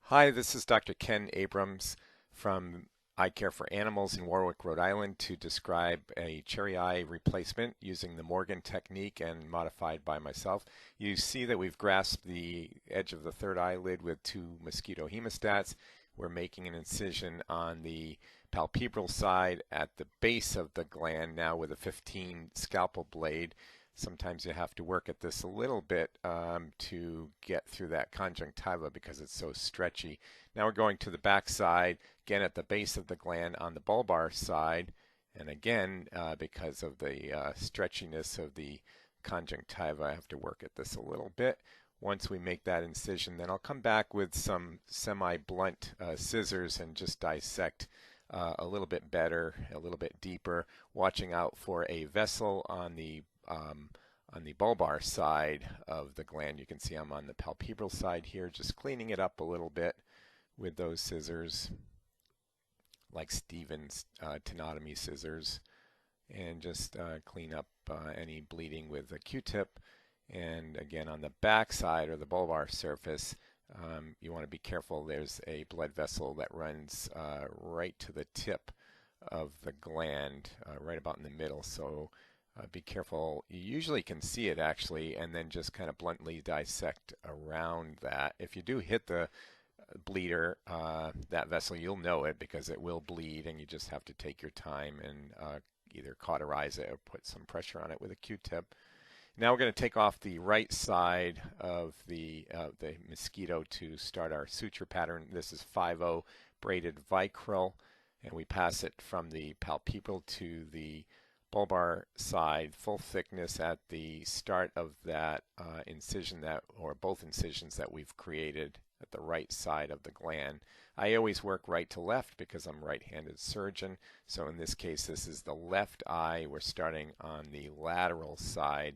Hi, this is Dr. Ken Abrams from Eye Care for Animals in Warwick, Rhode Island to describe a cherry eye replacement using the Morgan technique and modified by myself. You see that we've grasped the edge of the third eyelid with two mosquito hemostats. We're making an incision on the palpebral side at the base of the gland now with a 15 scalpel blade. Sometimes you have to work at this a little bit to get through that conjunctiva because it's so stretchy. Now we're going to the back side, again at the base of the gland on the bulbar side, and again because of the stretchiness of the conjunctiva, I have to work at this a little bit. Once we make that incision, then I'll come back with some semi-blunt scissors and just dissect a little bit better, a little bit deeper, watching out for a vessel on the bulbar side of the gland. You can see I'm on the palpebral side here, just cleaning it up a little bit with those scissors, like Stevens tenotomy scissors, and just clean up any bleeding with a Q-tip. And again, on the back side or the bulbar surface, you want to be careful. There's a blood vessel that runs right to the tip of the gland, right about in the middle. So be careful. You usually can see it actually, and then just kind of bluntly dissect around that. If you do hit the bleeder, that vessel, you'll know it because it will bleed, and you just have to take your time and either cauterize it or put some pressure on it with a Q-tip. Now we're going to take off the right side of the mosquito to start our suture pattern. This is 5-0 braided vicryl, and we pass it from the palpebral to the bulbar side, full thickness at the start of that incision or both incisions that we've created at the right side of the gland. I always work right to left because I'm a right-handed surgeon. So in this case, this is the left eye. We're starting on the lateral side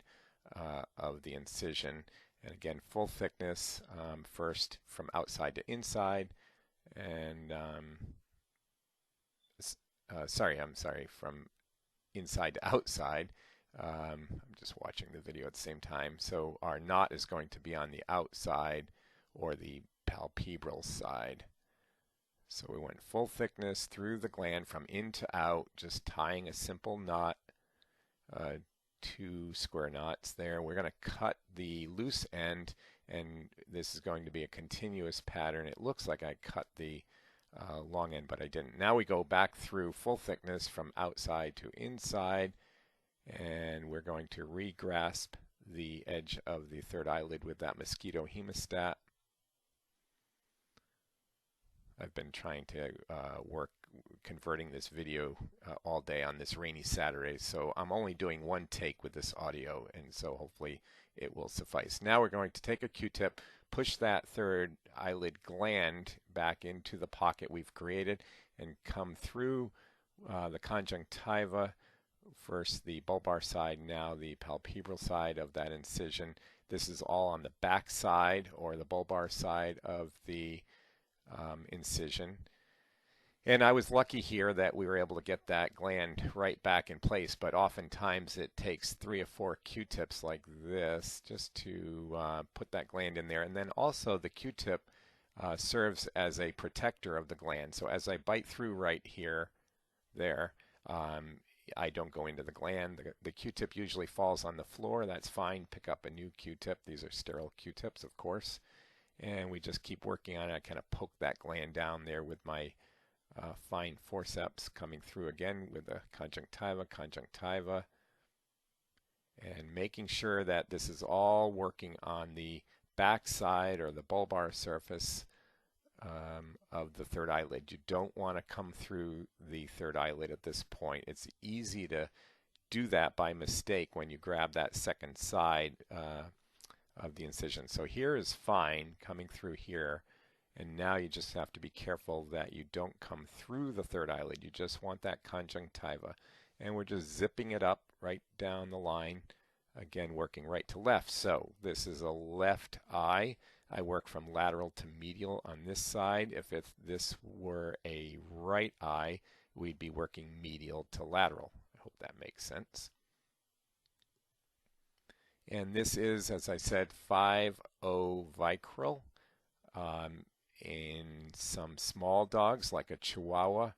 of the incision. And again, full thickness first from outside to inside. And I'm sorry, from inside to outside. I'm just watching the video at the same time. So our knot is going to be on the outside or the palpebral side. So we went full thickness through the gland from in to out, just tying a simple knot, two square knots there. We're going to cut the loose end, and this is going to be a continuous pattern. It looks like I cut the long end, but I didn't. Now we go back through full thickness from outside to inside, and we're going to re-grasp the edge of the third eyelid with that mosquito hemostat. I've been trying to work converting this video all day on this rainy Saturday, so I'm only doing one take with this audio, and so hopefully it will suffice. Now we're going to take a Q-tip, push that third eyelid gland back into the pocket we've created, and come through the conjunctiva, first the bulbar side, now the palpebral side of that incision. This is all on the back side or the bulbar side of the incision. And I was lucky here that we were able to get that gland right back in place, but oftentimes it takes 3 or 4 Q-tips like this just to put that gland in there. And then also the Q-tip serves as a protector of the gland. So as I bite through right here, there, I don't go into the gland. The Q-tip usually falls on the floor. That's fine. Pick up a new Q-tip. These are sterile Q-tips, of course. And we just keep working on it. I kind of poke that gland down there with my fine forceps, coming through again with the conjunctiva, and making sure that this is all working on the back side or the bulbar surface of the third eyelid. You don't want to come through the third eyelid at this point. It's easy to do that by mistake when you grab that second side of the incision. So here is fine coming through here, and now you just have to be careful that you don't come through the third eyelid. You just want that conjunctiva, and we're just zipping it up right down the line, again working right to left. So this is a left eye. I work from lateral to medial on this side. If this were a right eye, we'd be working medial to lateral. I hope that makes sense. And this is, as I said, 5-0 vicryl. in some small dogs like a Chihuahua,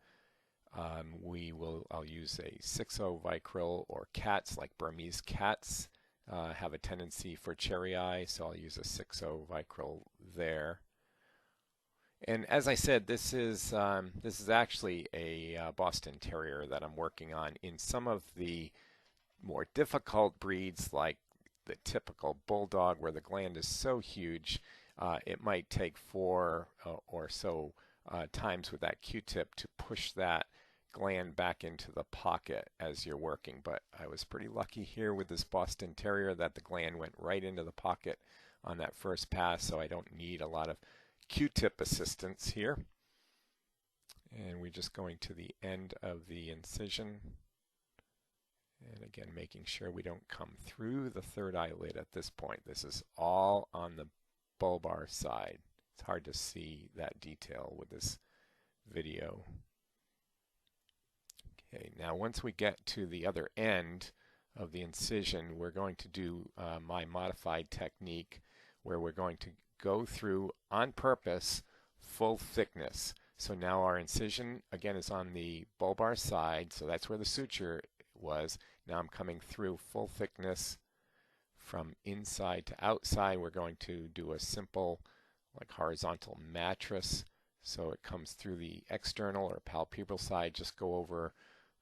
I'll use a 6.0 Vicryl, or cats like Burmese cats have a tendency for cherry eye, so I'll use a 6.0 Vicryl there. And as I said, this is actually a Boston Terrier that I'm working on. In some of the more difficult breeds, like the typical Bulldog, where the gland is so huge, it might take 4 or so times with that Q-tip to push that gland back into the pocket as you're working. But I was pretty lucky here with this Boston Terrier that the gland went right into the pocket on that first pass, so I don't need a lot of Q-tip assistance here. And we're just going to the end of the incision. And again, making sure we don't come through the third eyelid at this point. This is all on the bulbar side. It's hard to see that detail with this video. Okay, now once we get to the other end of the incision, we're going to do my modified technique, where we're going to go through on purpose full thickness. So now our incision again is on the bulbar side, so that's where the suture was. Now I'm coming through full thickness from inside to outside. We're going to do a simple like horizontal mattress, so it comes through the external or palpebral side. Just go over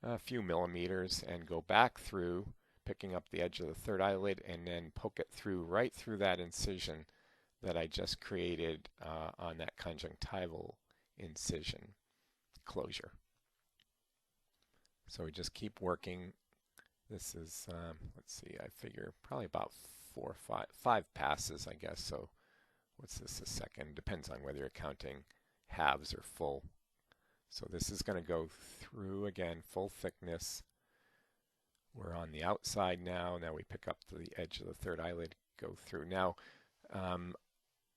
a few millimeters and go back through, picking up the edge of the third eyelid, and then poke it through right through that incision that I just created on that conjunctival incision closure. So we just keep working. This is, let's see, I figure probably about 4 or 5 passes, I guess. So what's this, a second? Depends on whether you're counting halves or full. So this is going to go through again, full thickness. We're on the outside now. Now we pick up to the edge of the third eyelid, go through. Now,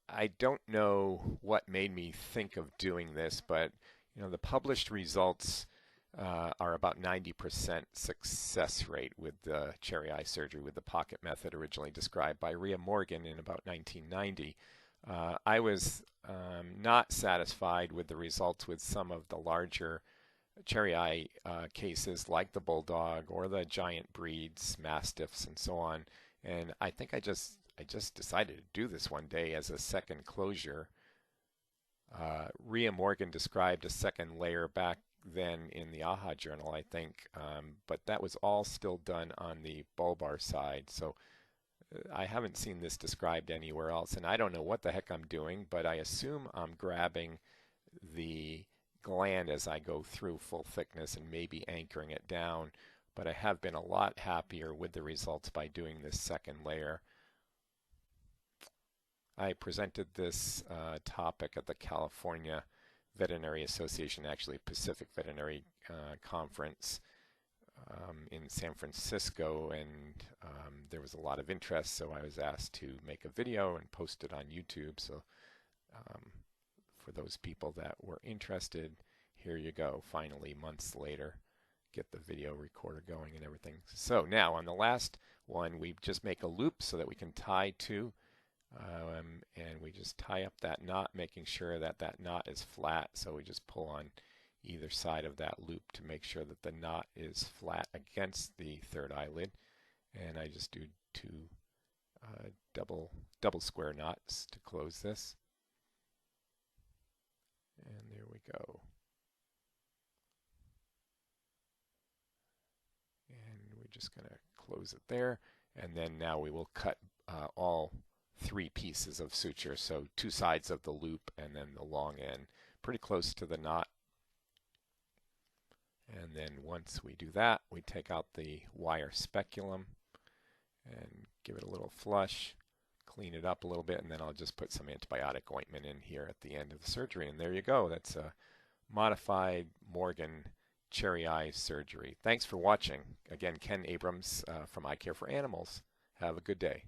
I don't know what made me think of doing this, but the published results are about 90% success rate with the cherry eye surgery with the pocket method originally described by Rhea Morgan in about 1990. I was not satisfied with the results with some of the larger cherry eye cases like the Bulldog or the giant breeds, Mastiffs, and so on. And I think I just decided to do this one day as a second closure. Rhea Morgan described a second layer back then in the AHA journal, I think, but that was all still done on the bulbar side. So I haven't seen this described anywhere else, and I don't know what the heck I'm doing, but I assume I'm grabbing the gland as I go through full thickness and maybe anchoring it down, but I have been a lot happier with the results by doing this second layer. I presented this topic at the California Veterinary Association, actually Pacific Veterinary Conference in San Francisco, and there was a lot of interest, so I was asked to make a video and post it on YouTube. So for those people that were interested, here you go. Finally, months later, get the video recorder going and everything. So now on the last one, we just make a loop so that we can tie to, and we just tie up that knot, making sure that that knot is flat. So we just pull on either side of that loop to make sure that the knot is flat against the third eyelid. And I just do 2 double square knots to close this. And there we go. And we're just going to close it there. And then now we will cut all 3 pieces of suture, so 2 sides of the loop and then the long end, pretty close to the knot. And then once we do that, we take out the wire speculum and give it a little flush, clean it up a little bit, and then I'll just put some antibiotic ointment in here at the end of the surgery. And there you go. That's a modified Morgan cherry eye surgery. Thanks for watching. Again, Ken Abrams from Eye Care for Animals. Have a good day.